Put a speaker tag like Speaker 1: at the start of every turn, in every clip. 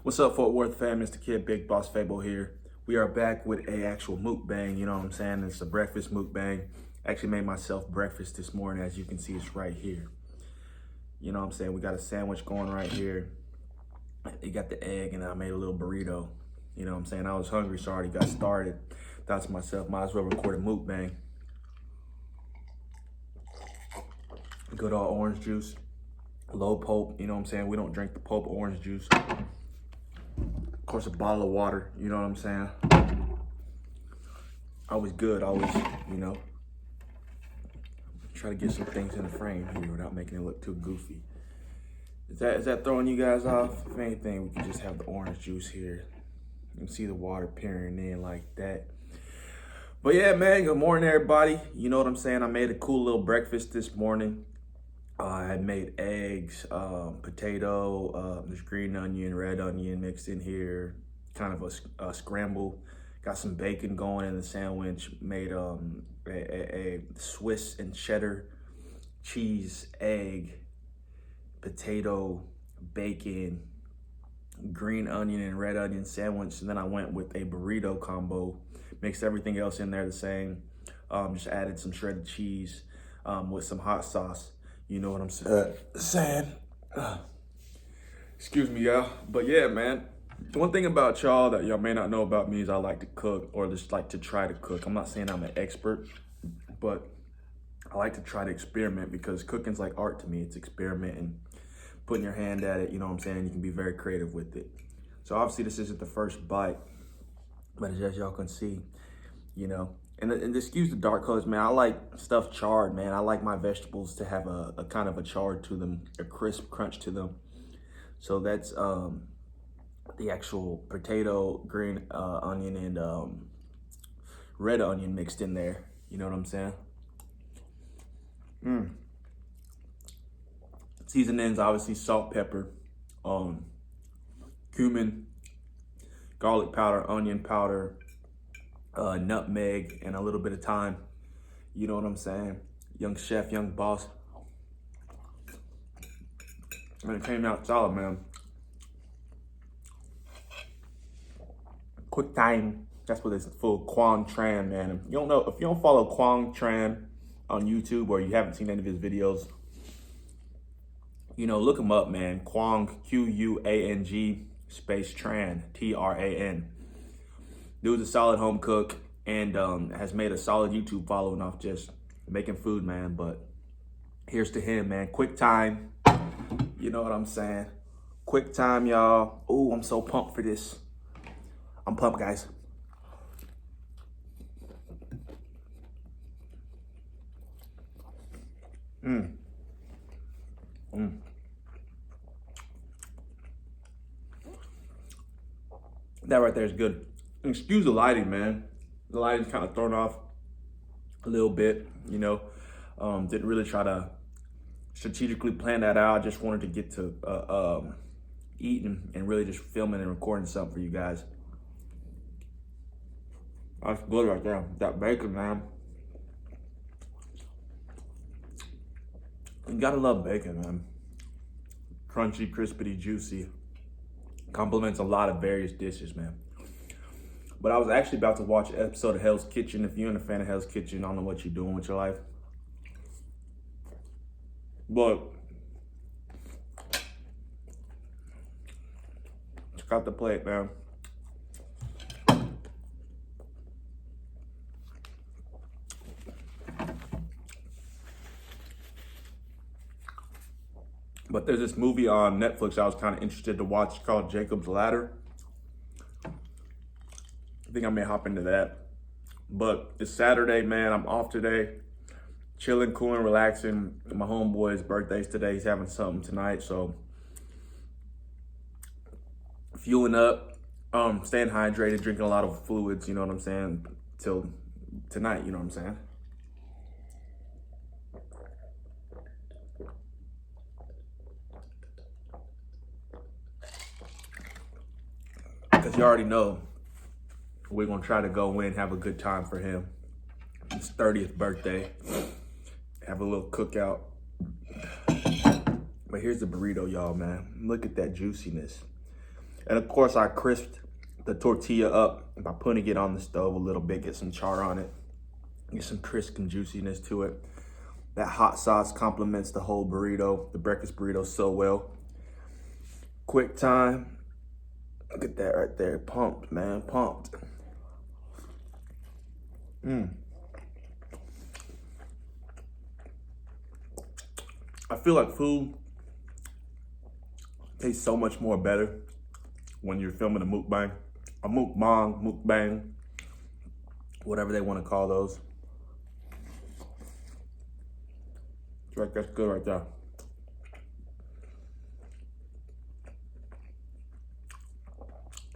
Speaker 1: What's up, Fort Worth fam? Mr. Kid, Big Boss Fable here. We are back with a actual mukbang, you know what I'm saying? It's a breakfast mukbang. Actually made myself breakfast this morning. As you can see, it's right here. You know what I'm saying? We got a sandwich going right here. You got the egg, and I made a little burrito. You know what I'm saying? I was hungry, so I already got started. Thought to myself, might as well record a mukbang. Good old orange juice. Low pulp, you know what I'm saying? We don't drink the pulp orange juice. Of course, a bottle of water, you know what I'm saying? Always good, always, you know. Try to get some things in the frame here without making it look too goofy. Is that throwing you guys off? If anything, we can just have the orange juice here. You can see the water pouring in like that. But yeah, man, good morning, everybody. You know what I'm saying? I made a cool little breakfast this morning. I had made eggs, potato, there's green onion, red onion mixed in here, kind of a scramble. Got some bacon going in the sandwich. Made a Swiss and cheddar cheese, egg, potato, bacon, green onion and red onion sandwich. And then I went with a burrito combo. Mixed everything else in there the same. Just added some shredded cheese with some hot sauce. You know what I'm saying? Excuse me, y'all. But yeah, man. One thing about y'all that y'all may not know about me is I like to cook, or just like to try to cook. I'm not saying I'm an expert, but I like to try to experiment, because cooking's like art to me. It's experimenting, putting your hand at it, you know what I'm saying? You can be very creative with it. So obviously this isn't the first bite, but as y'all can see, you know, and excuse the dark colors, man. I like stuff charred, man. I like my vegetables to have a kind of a char to them, a crisp crunch to them. So that's the actual potato, green onion, and red onion mixed in there. You know what I'm saying? Seasonings, obviously salt, pepper, cumin, garlic powder, onion powder, nutmeg, and a little bit of thyme. You know what I'm saying? Young chef, young boss. And it came out solid, man. Quick time. That's what it's for. Quang Tran, man. If you don't follow Quang Tran on YouTube, or you haven't seen any of his videos, you know, look him up, man. Quang, Quang, space Tran, Tran. Dude's a solid home cook, and has made a solid YouTube following off just making food, man. But here's to him, man. Quick time. You know what I'm saying? Quick time, y'all. Ooh, I'm so pumped for this. I'm pumped, guys. That right there is good. Excuse the lighting, man. The lighting's kind of thrown off a little bit, you know. Didn't really try to strategically plan that out. I just wanted to get to eating and really just filming and recording something for you guys. That's good right there. That bacon, man. You gotta love bacon, man. Crunchy, crispy, juicy. Complements a lot of various dishes, man. But I was actually about to watch an episode of Hell's Kitchen. If you're a fan of Hell's Kitchen, I don't know what you're doing with your life. But check out the plate, man. But there's this movie on Netflix I was kind of interested to watch called Jacob's Ladder. I think I may hop into that. But it's Saturday, man. I'm off today. Chilling, cooling, relaxing. My homeboy's birthday's today. He's having something tonight. So fueling up, staying hydrated, drinking a lot of fluids, you know what I'm saying, till tonight, you know what I'm saying. Because you already know we're going to try to go in, have a good time for him. His 30th birthday. Have a little cookout. But here's the burrito, y'all, man. Look at that juiciness. And of course, I crisped the tortilla up by putting it on the stove a little bit, get some char on it, get some crisp and juiciness to it. That hot sauce complements the whole burrito, the breakfast burrito, so well. Quick time. Look at that right there. Pumped, man, pumped. I feel like food tastes so much more better when you're filming a mukbang, mukbang, whatever they want to call those. Right, that's good right there.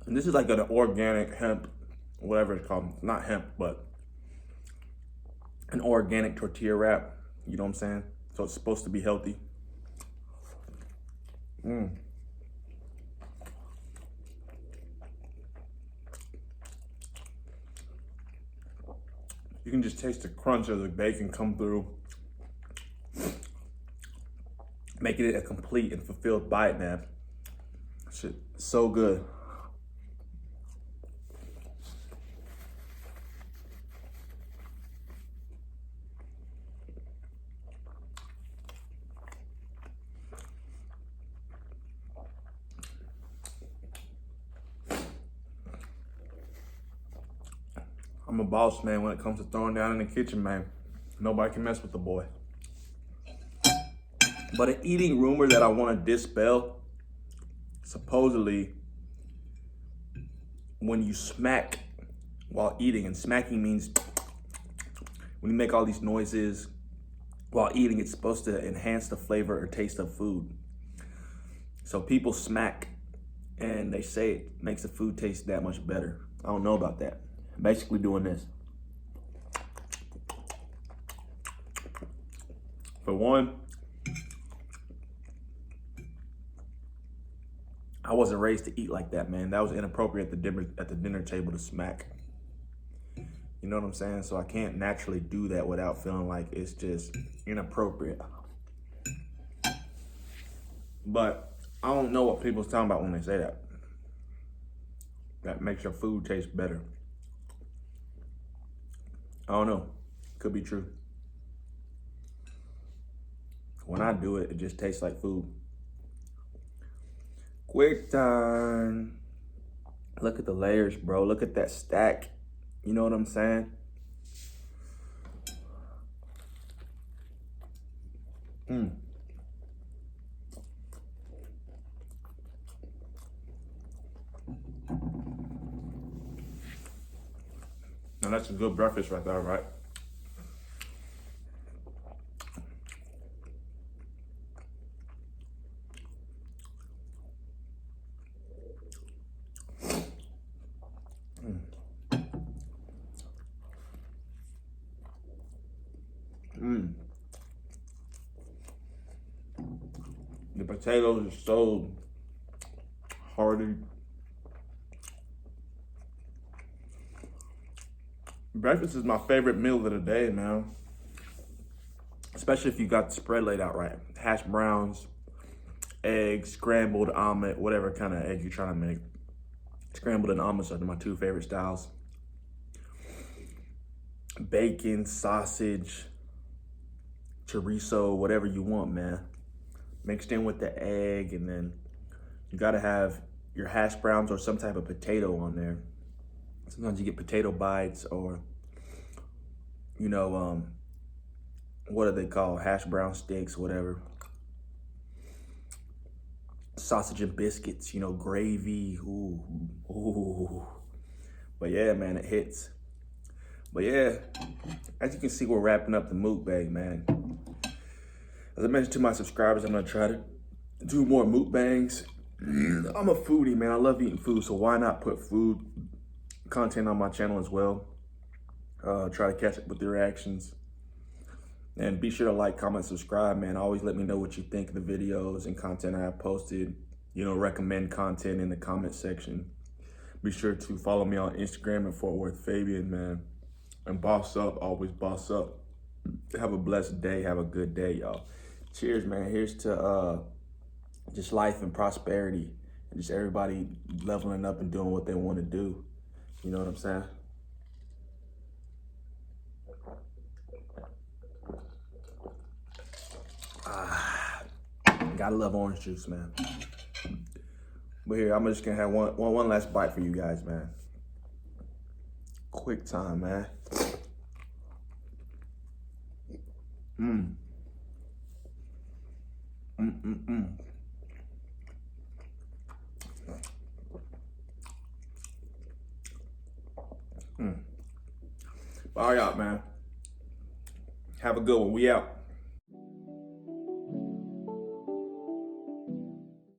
Speaker 1: And this is like an organic hemp, whatever it's called. Not hemp, but an organic tortilla wrap. You know what I'm saying? So it's supposed to be healthy. You can just taste the crunch of the bacon come through, making it a complete and fulfilled bite, man. Shit, so good. I'm a boss, man, when it comes to throwing down in the kitchen, man. Nobody can mess with the boy. But an eating rumor that I want to dispel, supposedly, when you smack while eating, and smacking means when you make all these noises while eating, it's supposed to enhance the flavor or taste of food. So people smack and they say it makes the food taste that much better. I don't know about that. I'm basically doing this. For one, I wasn't raised to eat like that, man. That was inappropriate at the dinner table to smack. You know what I'm saying? So I can't naturally do that without feeling like it's just inappropriate. But I don't know what people's talking about when they say that. That makes your food taste better. I don't know. Could be true. When I do it, it just tastes like food. Quick time. Look at the layers, bro. Look at that stack. You know what I'm saying? Now that's a good breakfast right there, right? The potatoes are so hearty. Breakfast is my favorite meal of the day, man. Especially if you got the spread laid out right. Hash browns, eggs, scrambled omelet, whatever kind of egg you're trying to make. Scrambled and omelets are my two favorite styles. Bacon, sausage, chorizo, whatever you want, man. Mixed in with the egg, and then you gotta have your hash browns or some type of potato on there. Sometimes you get potato bites or, you know, what are they called? Hash brown sticks, whatever. Sausage and biscuits, you know, gravy, ooh. But yeah, man, it hits. But yeah, as you can see, we're wrapping up the mukbang, man. As I mentioned to my subscribers, I'm gonna try to do more mukbangs. I'm a foodie, man. I love eating food, so why not put food content on my channel as well? Try to catch up with the reactions. And be sure to like, comment, subscribe, man. Always let me know what you think of the videos and content I have posted. You know, recommend content in the comment section. Be sure to follow me on Instagram at Fort Worth Fabian, man. And boss up, always boss up. Have a blessed day. Have a good day, y'all. Cheers, man. Here's to just life and prosperity and just everybody leveling up and doing what they want to do. You know what I'm saying? Gotta love orange juice, man. But here, I'm just gonna have one last bite for you guys, man. Quick time, man. All right, man. Have a good one. We out.